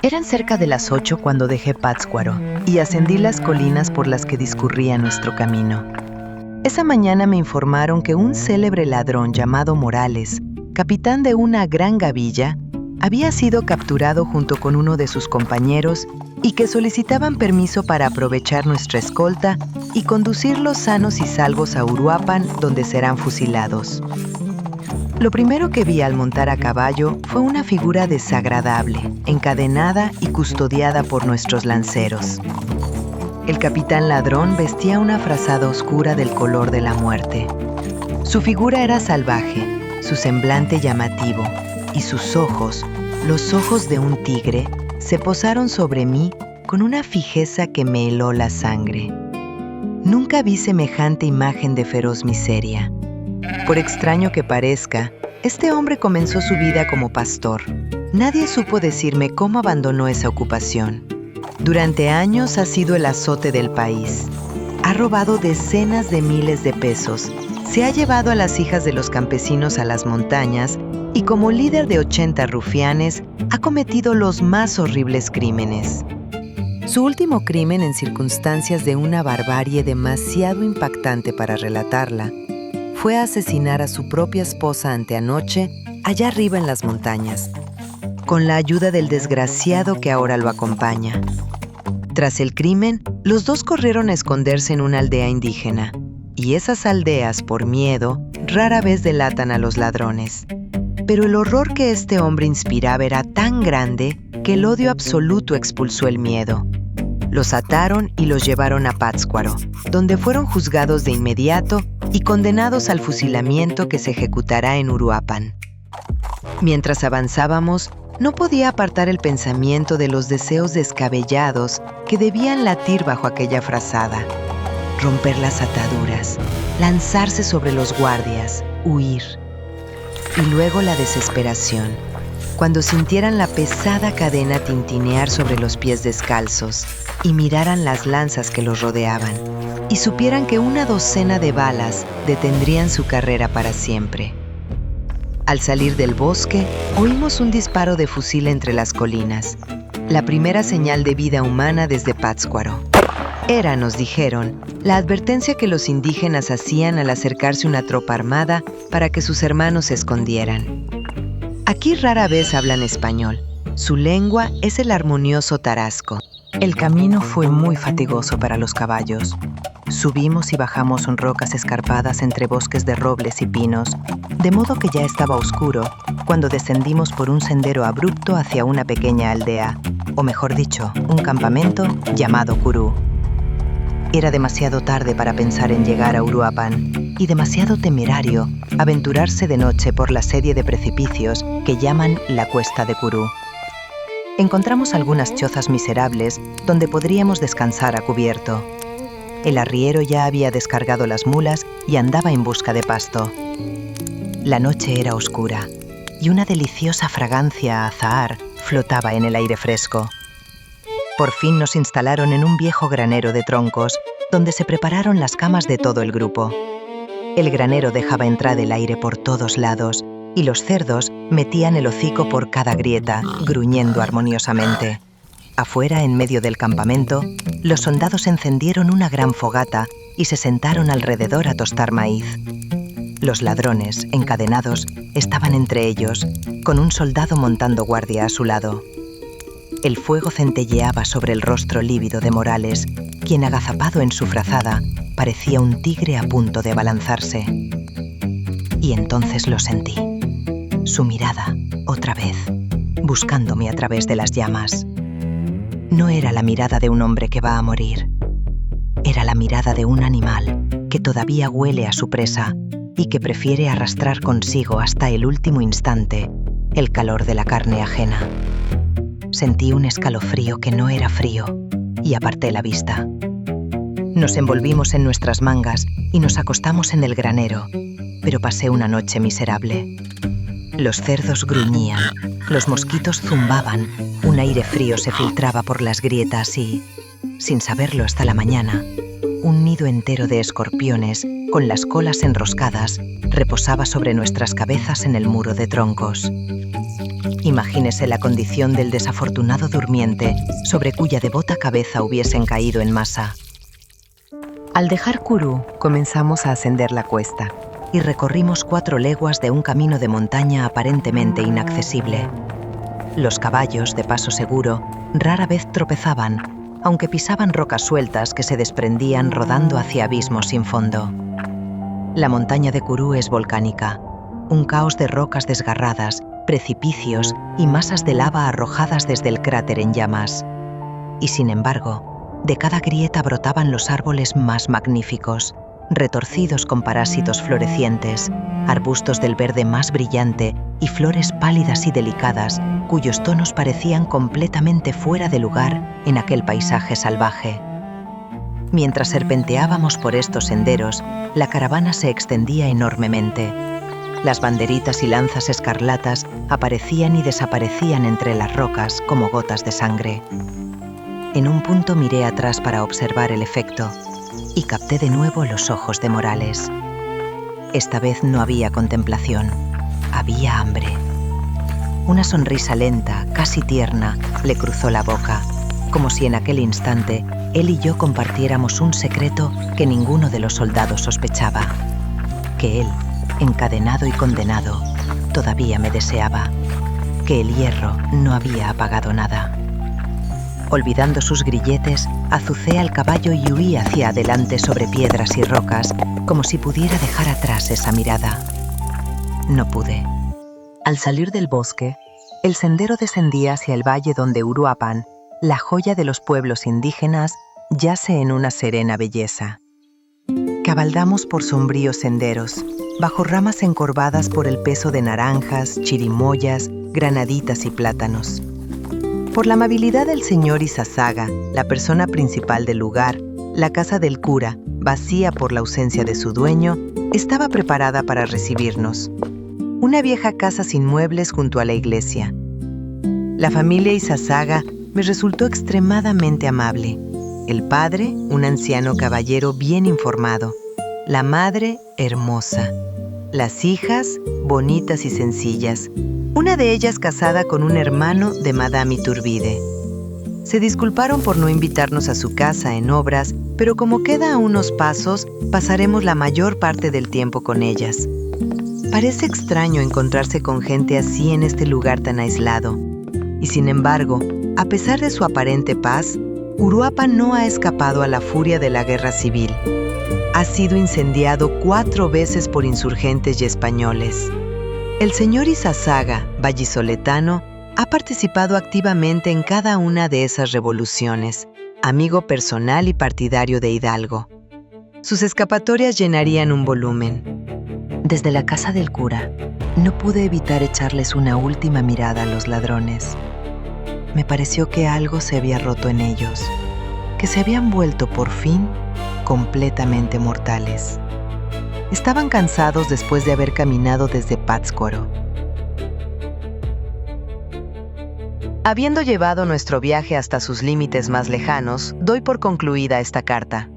Eran cerca de las 8 cuando dejé Pátzcuaro y ascendí las colinas por las que discurría nuestro camino. Esa mañana me informaron que un célebre ladrón llamado Morales, capitán de una gran gavilla, había sido capturado junto con uno de sus compañeros y que solicitaban permiso para aprovechar nuestra escolta y conducirlos sanos y salvos a Uruapan, donde serán fusilados. Lo primero que vi al montar a caballo fue una figura desagradable, encadenada y custodiada por nuestros lanceros. El capitán ladrón vestía una frazada oscura del color de la muerte. Su figura era salvaje, su semblante llamativo, y sus ojos, los ojos de un tigre, se posaron sobre mí con una fijeza que me heló la sangre. Nunca vi semejante imagen de feroz miseria. Por extraño que parezca, este hombre comenzó su vida como pastor. Nadie supo decirme cómo abandonó esa ocupación. Durante años ha sido el azote del país. Ha robado decenas de miles de pesos, se ha llevado a las hijas de los campesinos a las montañas y como líder de 80 rufianes, ha cometido los más horribles crímenes. Su último crimen, en circunstancias de una barbarie demasiado impactante para relatarla, fue asesinar a su propia esposa anteanoche, allá arriba en las montañas, con la ayuda del desgraciado que ahora lo acompaña. Tras el crimen, los dos corrieron a esconderse en una aldea indígena, y esas aldeas, por miedo, rara vez delatan a los ladrones. Pero el horror que este hombre inspiraba era tan grande que el odio absoluto expulsó el miedo. Los ataron y los llevaron a Pátzcuaro, donde fueron juzgados de inmediato y condenados al fusilamiento que se ejecutará en Uruapan. Mientras avanzábamos, no podía apartar el pensamiento de los deseos descabellados que debían latir bajo aquella frazada. Romper las ataduras, lanzarse sobre los guardias, huir. Y luego la desesperación, cuando sintieran la pesada cadena tintinear sobre los pies descalzos y miraran las lanzas que los rodeaban, y supieran que una docena de balas detendrían su carrera para siempre. Al salir del bosque, oímos un disparo de fusil entre las colinas, la primera señal de vida humana desde Pátzcuaro. Era, nos dijeron, la advertencia que los indígenas hacían al acercarse una tropa armada para que sus hermanos se escondieran. Aquí rara vez hablan español. Su lengua es el armonioso tarasco. El camino fue muy fatigoso para los caballos. Subimos y bajamos rocas escarpadas entre bosques de robles y pinos, de modo que ya estaba oscuro cuando descendimos por un sendero abrupto hacia una pequeña aldea, o mejor dicho, un campamento llamado Curú. Era demasiado tarde para pensar en llegar a Uruapan y demasiado temerario aventurarse de noche por la serie de precipicios que llaman la Cuesta de Curú. Encontramos algunas chozas miserables donde podríamos descansar a cubierto. El arriero ya había descargado las mulas y andaba en busca de pasto. La noche era oscura y una deliciosa fragancia a azahar flotaba en el aire fresco. Por fin nos instalaron en un viejo granero de troncos, donde se prepararon las camas de todo el grupo. El granero dejaba entrar el aire por todos lados, y los cerdos metían el hocico por cada grieta, gruñendo armoniosamente. Afuera, en medio del campamento, los soldados encendieron una gran fogata y se sentaron alrededor a tostar maíz. Los ladrones, encadenados, estaban entre ellos, con un soldado montando guardia a su lado. El fuego centelleaba sobre el rostro lívido de Morales, quien, agazapado en su frazada, parecía un tigre a punto de abalanzarse. Y entonces lo sentí. Su mirada, otra vez, buscándome a través de las llamas. No era la mirada de un hombre que va a morir. Era la mirada de un animal que todavía huele a su presa y que prefiere arrastrar consigo hasta el último instante el calor de la carne ajena. Sentí un escalofrío que no era frío y aparté la vista. Nos envolvimos en nuestras mangas y nos acostamos en el granero, pero pasé una noche miserable. Los cerdos gruñían, los mosquitos zumbaban, un aire frío se filtraba por las grietas y, sin saberlo hasta la mañana, un nido entero de escorpiones, con las colas enroscadas, reposaba sobre nuestras cabezas en el muro de troncos. Imagínese la condición del desafortunado durmiente sobre cuya devota cabeza hubiesen caído en masa. Al dejar Kuru, comenzamos a ascender la cuesta y recorrimos 4 leguas de un camino de montaña aparentemente inaccesible. Los caballos, de paso seguro, rara vez tropezaban, aunque pisaban rocas sueltas que se desprendían rodando hacia abismos sin fondo. La montaña de Kuru es volcánica, un caos de rocas desgarradas, precipicios y masas de lava arrojadas desde el cráter en llamas. Y sin embargo, de cada grieta brotaban los árboles más magníficos, retorcidos con parásitos florecientes, arbustos del verde más brillante y flores pálidas y delicadas, cuyos tonos parecían completamente fuera de lugar en aquel paisaje salvaje. Mientras serpenteábamos por estos senderos, la caravana se extendía enormemente. Las banderitas y lanzas escarlatas aparecían y desaparecían entre las rocas como gotas de sangre. En un punto miré atrás para observar el efecto y capté de nuevo los ojos de Morales. Esta vez no había contemplación, había hambre. Una sonrisa lenta, casi tierna, le cruzó la boca, como si en aquel instante él y yo compartiéramos un secreto que ninguno de los soldados sospechaba, que él, encadenado y condenado, todavía me deseaba, que el hierro no había apagado nada. Olvidando sus grilletes, azucé al caballo y huí hacia adelante sobre piedras y rocas, como si pudiera dejar atrás esa mirada. No pude. Al salir del bosque, el sendero descendía hacia el valle donde Uruapan, la joya de los pueblos indígenas, yace en una serena belleza. Cabalgamos por sombríos senderos, bajo ramas encorvadas por el peso de naranjas, chirimoyas, granaditas y plátanos. Por la amabilidad del señor Izazaga, la persona principal del lugar, la casa del cura, vacía por la ausencia de su dueño, estaba preparada para recibirnos. Una vieja casa sin muebles junto a la iglesia. La familia Izazaga me resultó extremadamente amable. El padre, un anciano caballero bien informado. La madre, hermosa. Las hijas, bonitas y sencillas. Una de ellas casada con un hermano de Madame Iturbide. Se disculparon por no invitarnos a su casa en obras, pero como queda a unos pasos, pasaremos la mayor parte del tiempo con ellas. Parece extraño encontrarse con gente así en este lugar tan aislado. Y sin embargo, a pesar de su aparente paz, Uruapan no ha escapado a la furia de la guerra civil. Ha sido incendiado 4 veces por insurgentes y españoles. El señor Izazaga, vallisoletano, ha participado activamente en cada una de esas revoluciones, amigo personal y partidario de Hidalgo. Sus escapatorias llenarían un volumen. Desde la casa del cura, no pude evitar echarles una última mirada a los ladrones. Me pareció que algo se había roto en ellos, que se habían vuelto por fin completamente mortales. Estaban cansados después de haber caminado desde Pátzcuaro. Habiendo llevado nuestro viaje hasta sus límites más lejanos, doy por concluida esta carta.